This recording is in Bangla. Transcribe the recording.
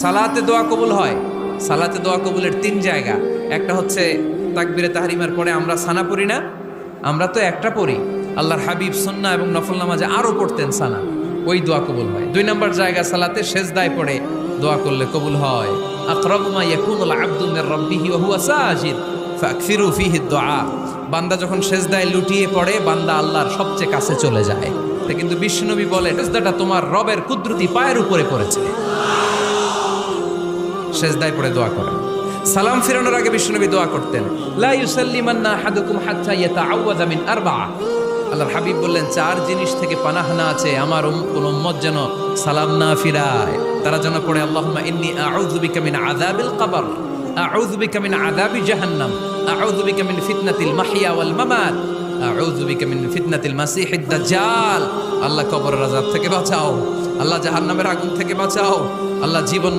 সালাতে দোয়া কবুল হয়। সালাতে দোয়া কবুলের তিন জায়গা। একটা হচ্ছে তাকবীরে তাহরিমার পরে আমরা সানা পড়ি না, আমরা তো একটা পড়ি। আল্লাহর হাবিব সুন্নাহ এবং নফল নামাজে আরো পড়তেন সানা, ওই দোয়া কবুল হয়। দুই নম্বর জায়গা সালাতে সেজদায় পড়ে দোয়া করলে কবুল হয়। আকরাবু মা ইয়াকুনুল আবদু মির রাব্বিহি ওয়া হুয়া সাজিদ ফাকসিরু ফীহি দুআ। বান্দা যখন সেজদায় লুটিয়ে পড়ে, বান্দা আল্লাহর সবচেয়ে কাছে চলে যায়। কিন্তু বিশ্বনবী বলে, সেজদাটা তোমার রবের কুদরতি পায়ের উপরে পড়েছে। সেজদায় পড়ে দোয়া করেন। সালাম ফিরানোর আগে বিশ্বনবী দোয়া করতেন, লা ইউসাল্লিমান্না আহাদুকুম হাত্তা ইয়াতাআওয়াযা মিন আরবা'a। আল্লাহর হাবিব বললেন, চার জিনিস থেকে পানাহ না আছে আমার কোন উম্মত যেন সালাম না ফিরায়। তারা যেন পড়ে, আল্লাহুম্মা ইন্নী আউযু বিকা মিন আযাবিল কবর, আউযু বিকা মিন আযাবি জাহান্নাম, আউযু বিকা মিন ফিতনাতিল মাহইয়া ওয়াল মামাত, আউযু বিকা মিন ফিতনাতিল মাসিহিদ দাজ্জাল। আল্লাহ কবরের আযাব থেকে বাঁচাও, আল্লাহ জাহান্নামের আগুন থেকে বাঁচাও, আল্লাহ জীবন